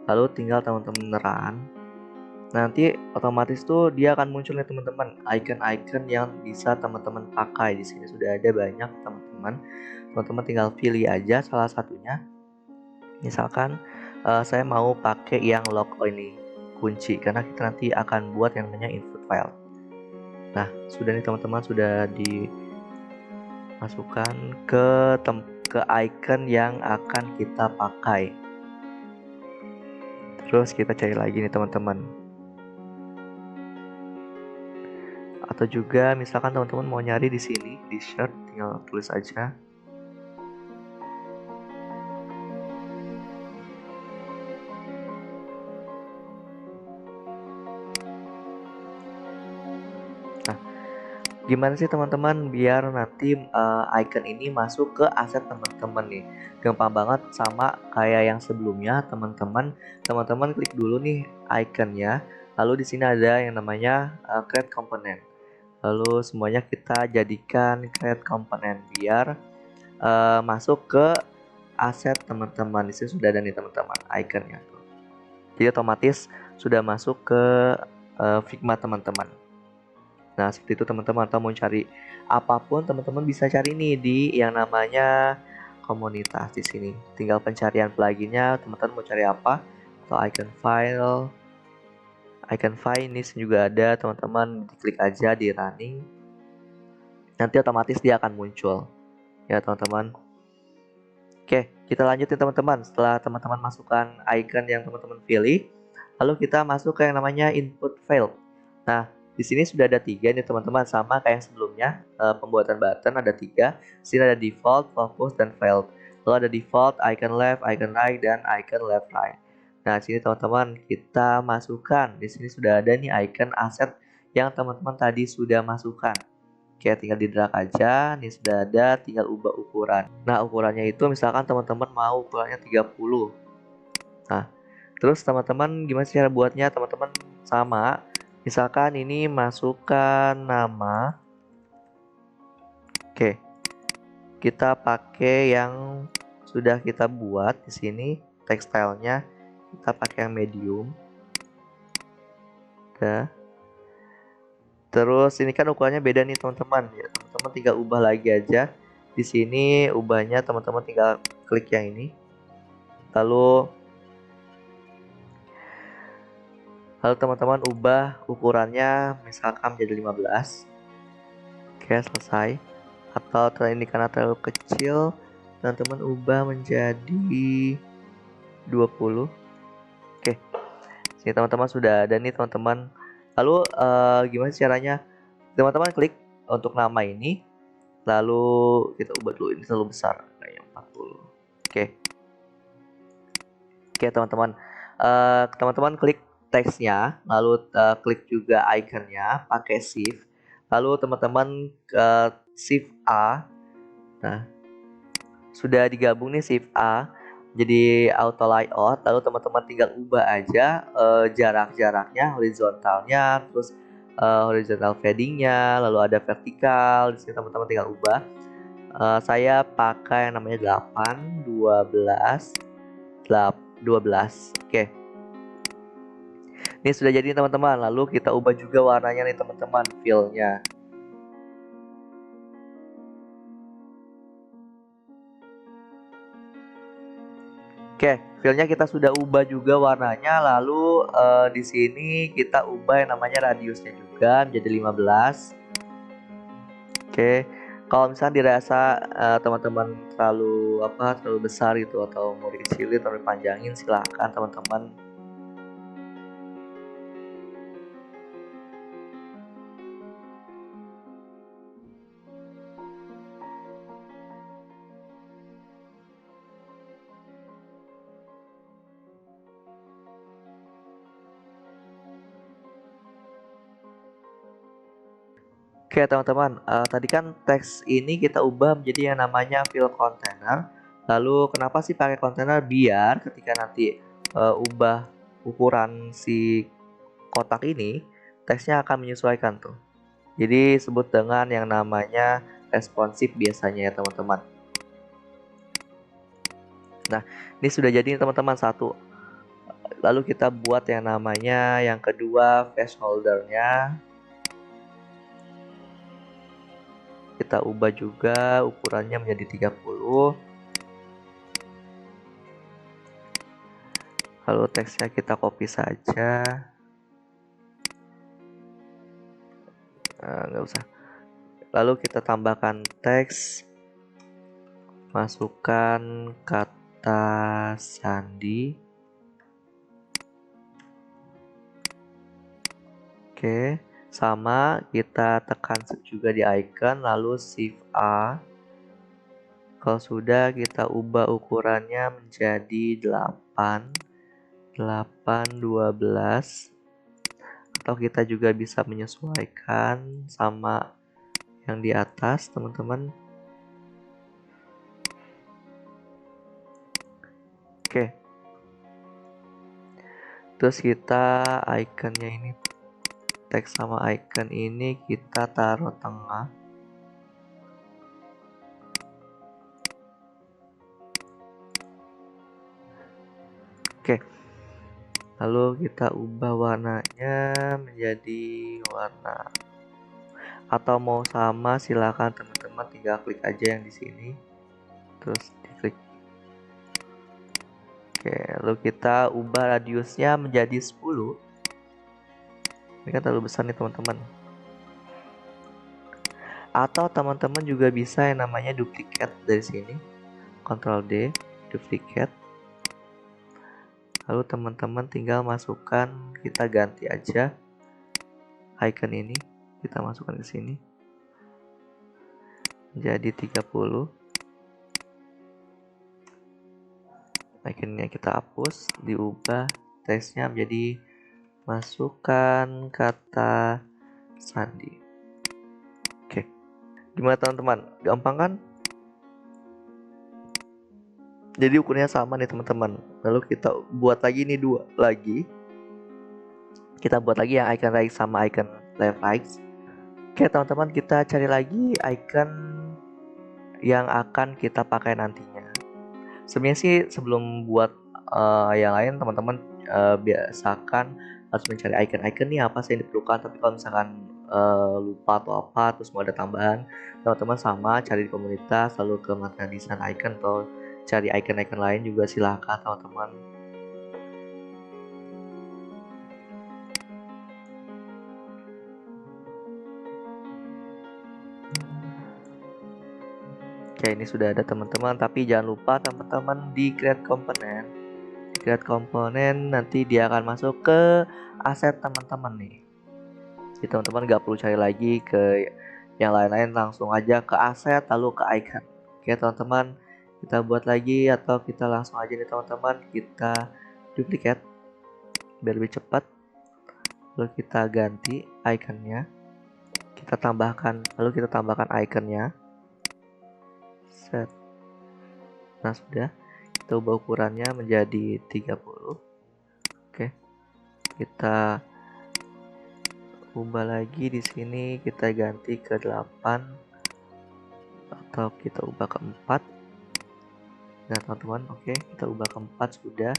Lalu tinggal teman-teman run. Nanti otomatis tuh dia akan muncul nih teman-teman icon-icon yang bisa teman-teman pakai. Di sini sudah ada banyak teman-teman. Teman-teman tinggal pilih aja salah satunya. Misalkan saya mau pakai yang logo ini kunci, karena kita nanti akan buat yang namanya input file. Nah sudah nih teman-teman, sudah dimasukkan ke icon yang akan kita pakai. Terus kita cari lagi nih teman-teman. Atau juga misalkan teman-teman mau nyari di sini di shirt, tinggal tulis aja. Nah, gimana sih teman-teman biar nanti icon ini masuk ke aset teman-teman nih? Gampang banget, sama kayak yang sebelumnya teman-teman klik dulu nih iconnya. Lalu di sini ada yang namanya create component. Lalu semuanya kita jadikan create component biar masuk ke aset teman-teman. Di sini sudah ada nih teman-teman iconnya tuh. Jadi otomatis sudah masuk ke Figma teman-teman. Nah seperti itu teman-teman. Atau mau cari apapun teman-teman bisa cari nih di yang namanya komunitas di sini. Tinggal pencarian pluginnya, teman-teman mau cari apa, atau icon file. Icon file ini juga ada teman-teman, diklik aja di running. Nanti otomatis dia akan muncul ya teman-teman. Oke, kita lanjutin teman-teman. Setelah teman-teman masukkan icon yang teman-teman pilih, lalu kita masuk ke yang namanya input file. Nah, di sini sudah ada 3 nih teman-teman, sama kayak yang sebelumnya. Pembuatan button ada 3. Di sini ada default, focus, dan file. Lalu ada default, icon left, icon right, dan icon left right. Nah, sini teman-teman kita masukkan. Di sini sudah ada nih icon aset yang teman-teman tadi sudah masukkan. Oke, tinggal di drag aja. Ini sudah ada, tinggal ubah ukuran. Nah, ukurannya itu misalkan teman-teman mau ukurannya 30. Nah, terus teman-teman gimana cara buatnya? Teman-teman sama. Misalkan ini masukkan nama. Oke. Kita pakai yang sudah kita buat di sini, tekstilnya kita pakai yang medium. Udah. Terus ini kan ukurannya beda nih teman-teman. Ya, teman-teman tinggal ubah lagi aja. Di sini ubahnya teman-teman tinggal klik yang ini. Lalu teman-teman ubah ukurannya misalkan menjadi 15. Oke, selesai. Atau ini karena terlalu kecil, teman-teman ubah menjadi 20. Oke. Nih teman-teman sudah ada nih teman-teman. Lalu gimana caranya? Teman-teman klik untuk nama ini, lalu kita ubah dulu, ini terlalu besar kayak 40. Oke teman-teman, teman-teman klik teksnya, lalu klik juga iconnya, pakai shift, lalu teman-teman shift A. Nah, sudah digabung nih shift A jadi auto layout, lalu teman-teman tinggal ubah aja jarak-jaraknya, horizontalnya, terus horizontal fadingnya, lalu ada vertikal. Di sini teman-teman tinggal ubah. Saya pakai yang namanya 8 12 12. Oke, ini sudah jadi teman-teman. Lalu kita ubah juga warnanya nih teman-teman, fillnya. Oke, fillnya kita sudah ubah juga warnanya. Lalu di sini kita ubah yang namanya radiusnya juga menjadi 15. Oke, kalau misalnya dirasa teman-teman terlalu besar gitu, atau mau dikecilin atau dipanjangin, silahkan teman-teman. Oke teman-teman, tadi kan teks ini kita ubah menjadi yang namanya fill container. Lalu kenapa sih pakai container? Biar ketika nanti ubah ukuran si kotak ini, teksnya akan menyesuaikan tuh. Jadi sebut dengan yang namanya responsif biasanya ya teman-teman. Nah, ini sudah jadi teman-teman satu. Lalu kita buat yang namanya yang kedua placeholder-nya. Kita ubah juga ukurannya menjadi 30. Lalu teksnya kita copy saja. Nggak usah. Lalu kita tambahkan teks, masukkan kata sandi. Oke, sama kita tekan shift juga di icon, lalu shift A. Kalau sudah, kita ubah ukurannya menjadi 8 12, atau kita juga bisa menyesuaikan sama yang di atas teman-teman. Oke, terus kita iconnya ini, teks sama icon ini kita taruh tengah. Oke, lalu kita ubah warnanya menjadi warna, atau mau sama silakan teman-teman, tinggal klik aja yang di sini terus diklik. Oke, lalu kita ubah radiusnya menjadi 10. Ini kan terlalu besar nih teman-teman. Atau teman-teman juga bisa yang namanya duplicate dari sini, Ctrl D, duplicate. Lalu teman-teman tinggal masukkan, kita ganti aja icon ini, kita masukkan ke sini jadi 30. Iconnya kita hapus, diubah teksnya menjadi masukkan kata sandi. Oke, gimana teman-teman? Gampang kan? Jadi ukurnya sama nih teman-teman. Lalu kita buat lagi nih dua lagi. Kita buat lagi yang icon right sama icon left right. Oke teman-teman, kita cari lagi icon yang akan kita pakai nantinya. Sebenarnya sih sebelum buat yang lain teman-teman biasakan harus mencari icon-icon nih apa sih yang diperlukan. Tapi kalau misalkan lupa atau apa, terus mau ada tambahan, teman-teman sama cari di komunitas, lalu ke material desain icon, atau cari icon-icon lain juga silahkan teman-teman. Oke, ini sudah ada teman-teman, tapi jangan lupa teman-teman di create component create komponen, nanti dia akan masuk ke aset teman-teman nih. Jadi teman-teman nggak perlu cari lagi ke yang lain-lain, langsung aja ke aset lalu ke icon. Oke teman-teman, kita buat lagi atau kita langsung aja nih teman-teman, kita duplicate biar lebih cepat. Lalu kita ganti iconnya, lalu kita tambahkan iconnya, set. Nah sudah, kita ubah ukurannya menjadi 30. Oke, kita ubah lagi di sini, kita ganti ke 8 atau kita ubah ke 4. Nah teman-teman, oke, kita ubah ke 4 sudah.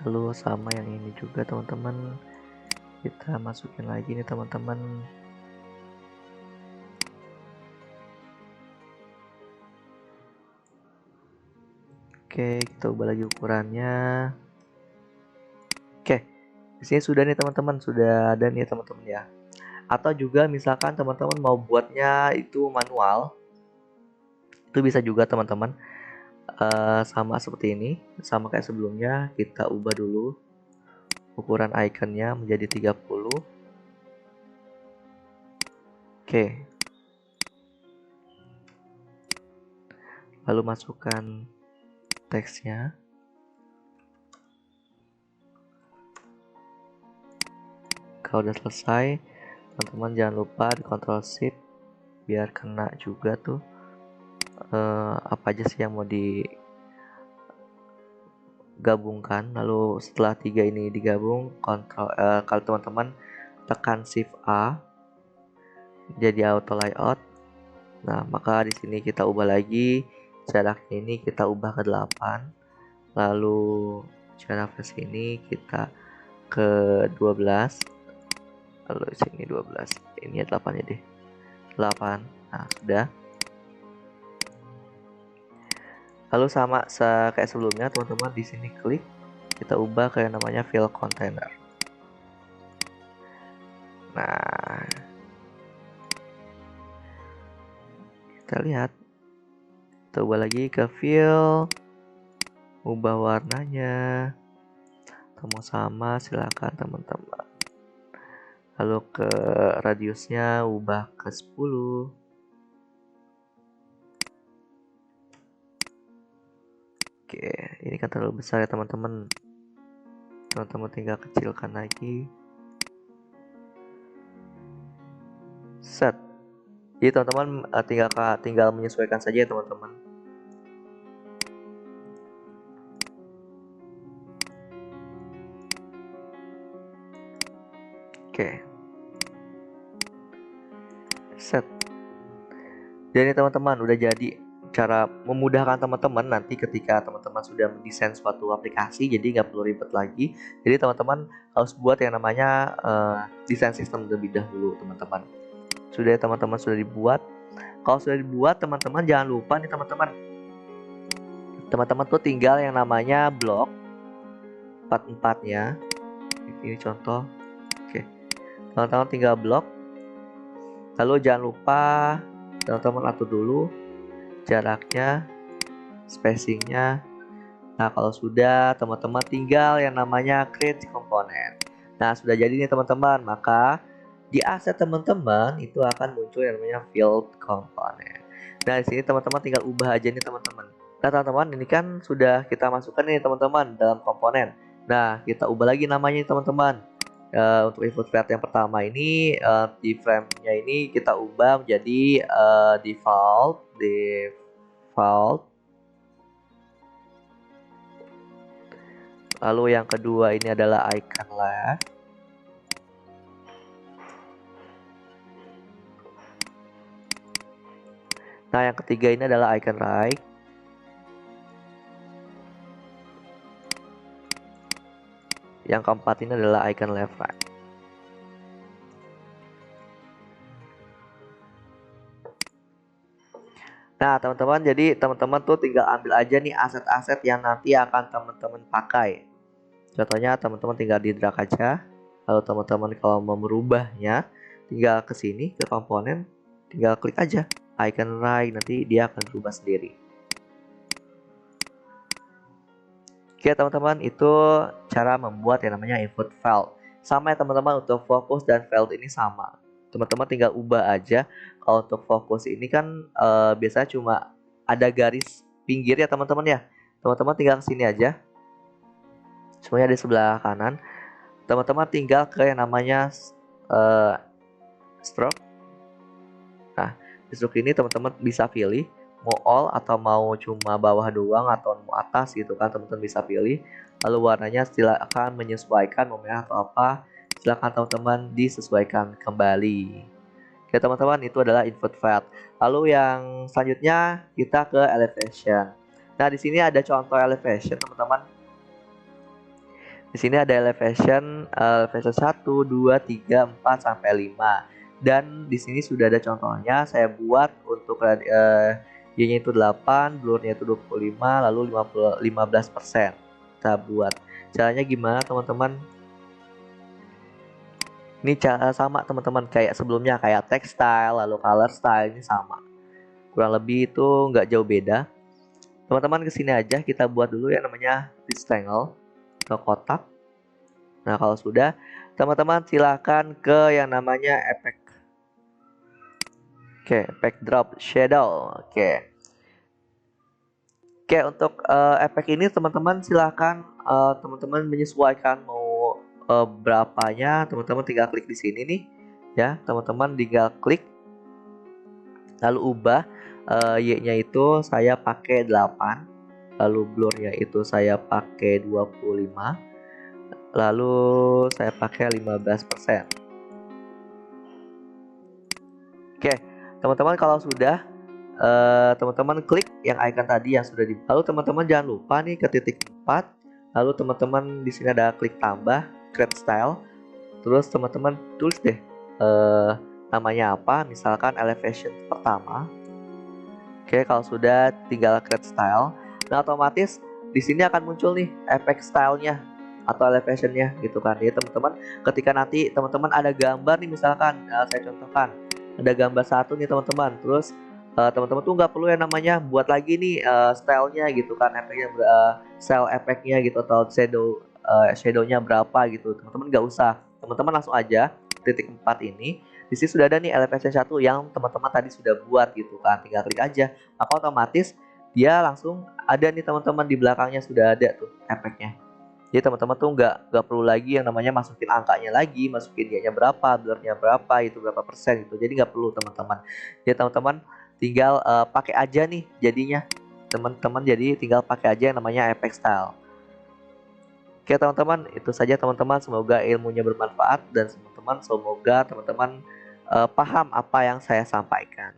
Lalu sama yang ini juga teman-teman, kita masukin lagi nih teman-teman. Oke, kita ubah lagi ukurannya. Oke, di sini sudah nih teman-teman, sudah ada nih teman-teman ya. Atau juga misalkan teman-teman mau buatnya itu manual, itu bisa juga teman-teman. Sama seperti ini, sama kayak sebelumnya, kita ubah dulu ukuran iconnya menjadi 30. Oke, lalu masukkan teksnya. Kalau udah selesai, teman-teman jangan lupa di Ctrl Shift biar kena juga tuh apa aja sih yang mau digabungkan. Lalu setelah 3 ini digabung, kalau teman-teman tekan Shift A jadi auto layout. Nah, maka di sini kita ubah lagi jaraknya, ini kita ubah ke 8. Lalu jarak ke sini kita ke 12. Lalu sini 12. Ini 8 ya deh. 8. Nah, sudah. Lalu sama kayak sebelumnya teman-teman, di sini klik, kita ubah ke yang namanya fill container. Nah, kita lihat, kita ubah lagi ke fill, ubah warnanya, mau sama silakan teman-teman. Lalu ke radiusnya ubah ke 10. Oke, ini kan terlalu besar ya teman-teman. Teman-teman tinggal kecilkan lagi. Set. Jadi teman-teman tinggal menyesuaikan saja ya teman-teman. Oke. Set. Jadi teman-teman udah jadi. Cara memudahkan teman-teman nanti ketika teman-teman sudah mendesain suatu aplikasi, jadi nggak perlu ribet lagi. Jadi teman-teman harus buat yang namanya desain sistem terlebih dahulu teman-teman. Sudah teman-teman sudah dibuat. Kalau sudah dibuat teman-teman jangan lupa nih teman-teman tuh tinggal yang namanya blok 4-4-nya. Ini contoh. Oke, teman-teman tinggal blok. Lalu jangan lupa teman-teman atur dulu jaraknya, spacingnya. Nah kalau sudah, teman-teman tinggal yang namanya create komponen. Nah sudah jadi nih teman-teman, maka di aset teman-teman itu akan muncul yang namanya field component. Nah di sini teman-teman tinggal ubah aja nih teman-teman. Nah teman-teman, ini kan sudah kita masukkan nih teman-teman dalam komponen. Nah kita ubah lagi namanya teman-teman. Untuk input variable yang pertama ini di frame-nya ini kita ubah menjadi default. Lalu yang kedua ini adalah icon left. Nah yang ketiga ini adalah icon right. Yang keempat ini adalah icon left right. Nah teman-teman, jadi teman-teman tuh tinggal ambil aja nih aset-aset yang nanti akan teman-teman pakai. Contohnya teman-teman tinggal di drag aja. Lalu teman-teman kalau mau merubahnya, tinggal ke sini ke komponen, tinggal klik aja icon right, nanti dia akan berubah sendiri. Oke teman-teman, itu cara membuat yang namanya input file. Sama ya teman-teman, untuk fokus dan field ini sama. Teman-teman tinggal ubah aja. Kalau untuk fokus ini kan biasanya cuma ada garis pinggir ya teman-teman ya. Teman-teman tinggal ke sini aja. Semuanya di sebelah kanan. Teman-teman tinggal ke yang namanya stroke. Nah, di stroke ini teman-teman bisa pilih mau all atau mau cuma bawah doang atau mau atas gitu kan, teman-teman bisa pilih. Lalu warnanya silakan menyesuaikan mau merah atau apa, silakan teman-teman disesuaikan kembali. Oke teman-teman, itu adalah input file. Lalu yang selanjutnya kita ke elevation. Nah di sini ada contoh elevation teman-teman. Di sini ada elevation 1, 2, 3, 4 sampai 5. Dan di sini sudah ada contohnya, saya buat untuk Y-nya itu 8, blurnya itu 25, lalu 15%. Kita buat. Caranya gimana teman-teman? Ini cara sama teman-teman kayak sebelumnya, kayak textile, lalu color style ini sama. Kurang lebih itu nggak jauh beda. Teman-teman kesini aja, kita buat dulu yang namanya rectangle ke kotak. Nah kalau sudah, teman-teman silahkan ke yang namanya effect. Oke, effect drop shadow. Oke, untuk efek ini teman-teman silahkan teman-teman menyesuaikan mau berapanya. Teman-teman tinggal klik di sini nih, ya. Teman-teman tinggal klik, lalu ubah Y-nya itu saya pakai 8, lalu blurnya itu saya pakai 25, lalu saya pakai 15%. Oke, teman-teman kalau sudah teman-teman klik yang icon tadi yang sudah di. Lalu teman-teman jangan lupa nih ke titik 4. Lalu teman-teman di sini ada klik tambah, create style. Terus teman-teman tulis deh namanya apa, misalkan elevation pertama. Oke, kalau sudah tinggal create style. Nah, otomatis di sini akan muncul nih efek stylenya atau elevationnya gitu kan. Jadi teman-teman ketika nanti teman-teman ada gambar nih, misalkan saya contohkan ada gambar satu nih teman-teman, terus teman-teman tuh nggak perlu yang namanya buat lagi nih stylenya gitu kan, efeknya style efeknya gitu atau shadownya berapa gitu, teman-teman nggak usah, teman-teman langsung aja titik 4 ini. Di sini sudah ada nih elevation 1 yang teman-teman tadi sudah buat gitu kan, tinggal klik aja, maka otomatis dia langsung ada nih teman-teman, di belakangnya sudah ada tuh efeknya. Jadi teman-teman tuh nggak perlu lagi yang namanya masukin angkanya lagi, masukin dia-nya berapa, blurnya berapa, itu berapa persen gitu. Jadi nggak perlu teman-teman. Jadi teman-teman tinggal pakai aja nih jadinya. Teman-teman jadi tinggal pakai aja yang namanya efek style. Oke teman-teman, itu saja teman-teman. Semoga ilmunya bermanfaat dan teman-teman semoga teman-teman paham apa yang saya sampaikan.